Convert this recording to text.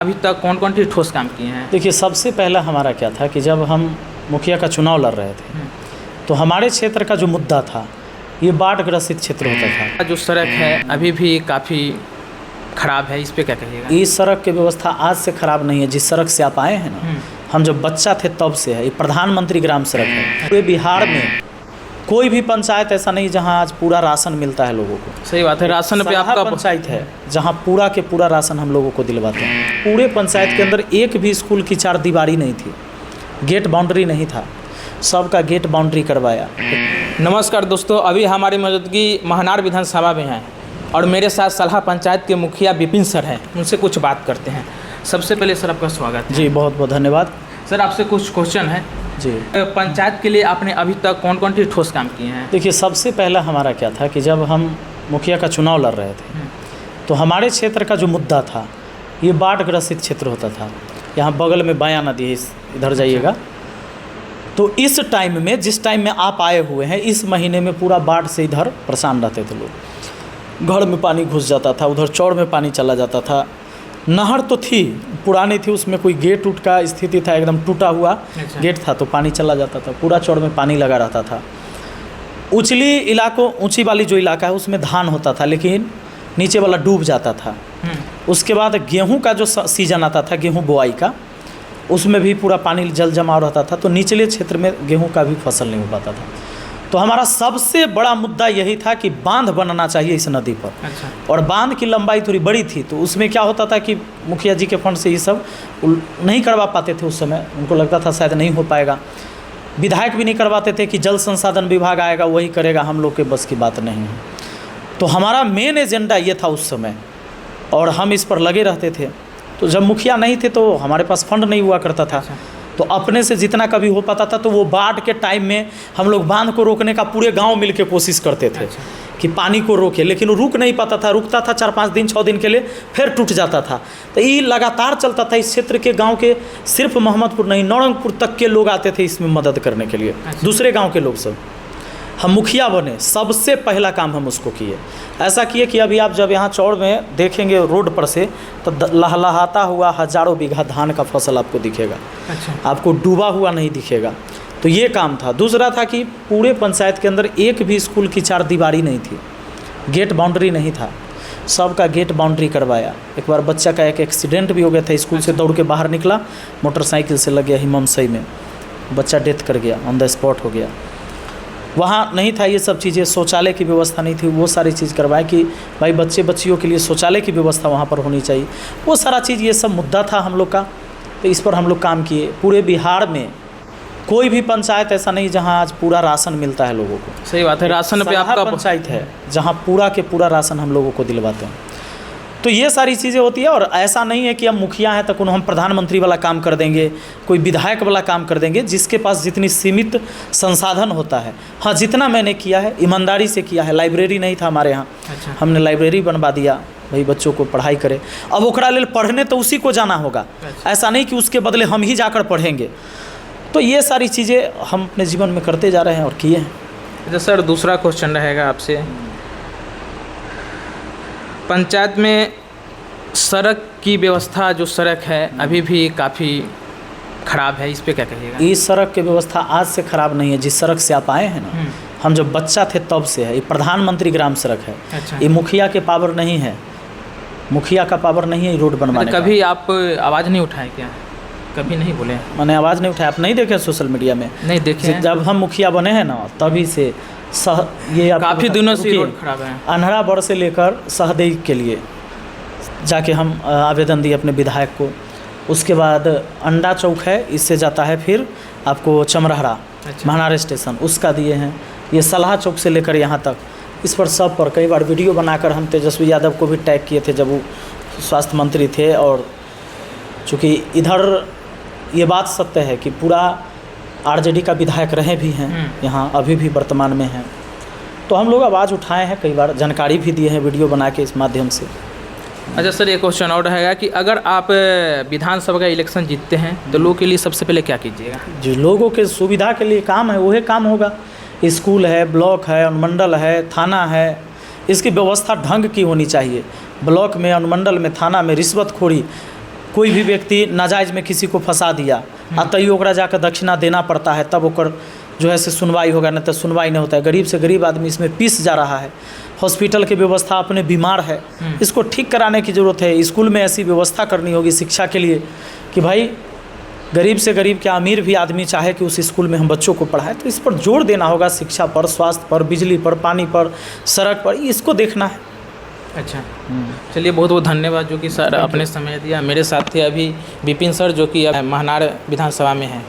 अभी तक कौन कौन सी ठोस काम किए हैं? देखिए, सबसे पहला हमारा क्या था कि जब हम मुखिया का चुनाव लड़ रहे थे तो हमारे क्षेत्र का जो मुद्दा था ये बाढ़ ग्रसित क्षेत्र होता था। जो सड़क है अभी भी काफ़ी खराब है, इस पे क्या कहिएगा? इस सड़क की व्यवस्था आज से खराब नहीं है। जिस सड़क से आप आए हैं ना, हम जब बच्चा थे तब से है। ये प्रधानमंत्री ग्राम सड़क है। पूरे बिहार में कोई भी पंचायत ऐसा नहीं जहां आज पूरा राशन मिलता है लोगों को। सही बात है। राशन पे आपका पंचायत है जहां पूरा के पूरा राशन हम लोगों को दिलवाते हैं। पूरे पंचायत के अंदर एक भी स्कूल की चार दीवारी नहीं थी, गेट बाउंड्री नहीं था, सबका गेट बाउंड्री करवाया। नमस्कार दोस्तों, अभी हमारी मौजूदगी महनार विधानसभा में है और मेरे साथ सलाह पंचायत के मुखिया विपिन सर हैं। उनसे कुछ बात करते हैं। सबसे पहले सर आपका स्वागत है। जी, बहुत बहुत धन्यवाद। सर आपसे कुछ क्वेश्चन है जी। पंचायत के लिए आपने अभी तक कौन कौन सी ठोस काम किए हैं? देखिए, सबसे पहला हमारा क्या था कि जब हम मुखिया का चुनाव लड़ रहे थे तो हमारे क्षेत्र का जो मुद्दा था ये बाढ़ ग्रसित क्षेत्र होता था। यहाँ बगल में बाया नदी है, इधर जाइएगा तो इस टाइम में, जिस टाइम में आप आए हुए हैं, इस महीने में पूरा बाढ़ से इधर परेशान रहते थे लोग। घर में पानी घुस जाता था, उधर चौड़ में पानी चला जाता था। नहर तो थी, पुरानी थी, उसमें कोई गेट उट का स्थिति था, एकदम टूटा हुआ गेट था तो पानी चला जाता था। पूरा चौड़ में पानी लगा रहता था। उछली इलाकों, ऊंची वाली जो इलाका है उसमें धान होता था लेकिन नीचे वाला डूब जाता था। उसके बाद गेहूं का जो सीजन आता था, गेहूं बोआई का, उसमें भी पूरा पानी जल जमाव रहता था तो निचले क्षेत्र में गेहूं का भी फसल नहीं हो पाता था। तो हमारा सबसे बड़ा मुद्दा यही था कि बांध बनना चाहिए इस नदी पर। और बांध की लंबाई थोड़ी बड़ी थी तो उसमें क्या होता था कि मुखिया जी के फंड से ये सब नहीं करवा पाते थे। उस समय उनको लगता था शायद नहीं हो पाएगा। विधायक भी नहीं करवाते थे कि जल संसाधन विभाग आएगा वही करेगा, हम लोग के बस की बात नहीं है। तो हमारा मेन एजेंडा ये था उस समय और हम इस पर लगे रहते थे। तो जब मुखिया नहीं थे तो हमारे पास फंड नहीं हुआ करता था तो अपने से जितना कभी हो पाता था तो वो बाढ़ के टाइम में हम लोग बांध को रोकने का पूरे गांव मिलके कोशिश करते थे कि पानी को रोके, लेकिन वो रुक नहीं पाता था। रुकता था 4-5 दिन 6 दिन के लिए, फिर टूट जाता था। तो ये लगातार चलता था। इस क्षेत्र के गांव के सिर्फ मोहम्मदपुर नहीं, नौरंगपुर तक के लोग आते थे इसमें मदद करने के लिए, दूसरे गाँव के लोग सब। हम मुखिया बने, सबसे पहला काम हम उसको किए। ऐसा किए कि अभी आप जब यहाँ चौड़ में देखेंगे रोड पर से तो लहलहाता हुआ हज़ारों बीघा धान का फसल आपको दिखेगा। आपको डूबा हुआ नहीं दिखेगा। तो ये काम था। दूसरा था कि पूरे पंचायत के अंदर एक भी स्कूल की चार दीवारी नहीं थी, गेट बाउंड्री नहीं था, सबका गेट बाउंड्री करवाया। एक बार बच्चा का एक एक्सीडेंट भी हो गया था, स्कूल से दौड़ के बाहर निकला, मोटरसाइकिल से लग गया हिममसई में, बच्चा डेथ कर गया, ऑन द स्पॉट हो गया। वहाँ नहीं था ये सब चीज़ें, शौचालय की व्यवस्था नहीं थी, वो सारी चीज़ करवाए कि भाई बच्चे बच्चियों के लिए शौचालय की व्यवस्था वहाँ पर होनी चाहिए। वो सारा चीज़, ये सब मुद्दा था हम लोग का। तो इस पर हम लोग काम किए। पूरे बिहार में कोई भी पंचायत ऐसा नहीं जहाँ आज पूरा राशन मिलता है लोगों को। सही बात है। राशन पे आपका पंचायत है जहाँ पूरा के पूरा राशन हम लोगों को दिलवाते हैं। तो ये सारी चीज़ें होती है। और ऐसा नहीं है कि हम मुखिया हैं तो हम प्रधानमंत्री वाला काम कर देंगे, कोई विधायक वाला काम कर देंगे। जिसके पास जितनी सीमित संसाधन होता है, हाँ, जितना मैंने किया है ईमानदारी से किया है। लाइब्रेरी नहीं था हमारे यहाँ, हमने लाइब्रेरी बनवा दिया, भाई बच्चों को पढ़ाई करे। अब ओकरा लेल पढ़ने तो उसी को जाना होगा, ऐसा नहीं कि उसके बदले हम ही जाकर पढ़ेंगे। तो ये सारी चीज़ें हम अपने जीवन में करते जा रहे हैं और किए हैं। अच्छा सर, दूसरा क्वेश्चन रहेगा आपसे। पंचायत में सड़क की व्यवस्था, जो सड़क है अभी भी काफ़ी ख़राब है, इस पे क्या कहिएगा? इस सड़क की व्यवस्था आज से ख़राब नहीं है। जिस सड़क से आप आए हैं ना, हम जब बच्चा थे तब से है। ये प्रधानमंत्री ग्राम सड़क है। ये मुखिया के पावर नहीं है, मुखिया का पावर नहीं है ये रोड बनवाने का। कभी आप आवाज़ नहीं उठाए क्या? कभी नहीं बोले? मैंने आवाज़ नहीं उठाया। आप नहीं देखे सोशल मीडिया में? नहीं देखे। जब हम मुखिया बने हैं ना तभी से ये काफ़ी दिनों से रोड खराब है। अनहरा बड़ से लेकर सहदेई के लिए जाके हम आवेदन दिए अपने विधायक को। उसके बाद अंडा चौक है, इससे जाता है फिर आपको चमरहरा महनार स्टेशन, उसका दिए हैं। ये सलाह चौक से लेकर यहाँ तक, इस पर सब पर कई बार वीडियो बनाकर हम तेजस्वी यादव को भी टैग किए थे जब वो स्वास्थ्य मंत्री थे। और चूँकि इधर ये बात सत्य है कि पूरा आरजेडी का विधायक रहे भी हैं यहाँ, अभी भी वर्तमान में हैं। तो हम लोग आवाज़ उठाए हैं, कई बार जानकारी भी दिए हैं वीडियो बना के इस माध्यम से। अच्छा सर, एक क्वेश्चन और रहेगा कि अगर आप विधानसभा का इलेक्शन जीतते हैं तो लोगों के लिए सबसे पहले क्या कीजिएगा? जो लोगों के सुविधा के लिए काम है वही काम होगा। स्कूल है, ब्लॉक है, अनुमंडल है, थाना है, इसकी व्यवस्था ढंग की होनी चाहिए। ब्लॉक में, अनुमंडल में, थाना में रिश्वतखोरी कोई भी व्यक्ति नाजायज़ में किसी को फंसा दिया आ तैयो ओकरा जाकर दक्षिणा देना पड़ता है, तब ओकर जो है से सुनवाई होगा, नहीं तो सुनवाई नहीं होता है। गरीब से गरीब आदमी इसमें पिस जा रहा है। हॉस्पिटल की व्यवस्था अपने बीमार है, इसको ठीक कराने की ज़रूरत है। स्कूल में ऐसी व्यवस्था करनी होगी शिक्षा के लिए कि भाई गरीब से गरीब क्या अमीर भी आदमी चाहे कि उस स्कूल में हम बच्चों को पढ़ाएं, तो इस पर जोर देना होगा। शिक्षा पर, स्वास्थ्य पर, बिजली पर, पानी पर, सड़क पर, इसको देखना है। अच्छा, चलिए बहुत बहुत धन्यवाद जो कि सर आपने समय दिया। मेरे साथ थे अभी विपिन सर जो कि महनार विधानसभा में हैं।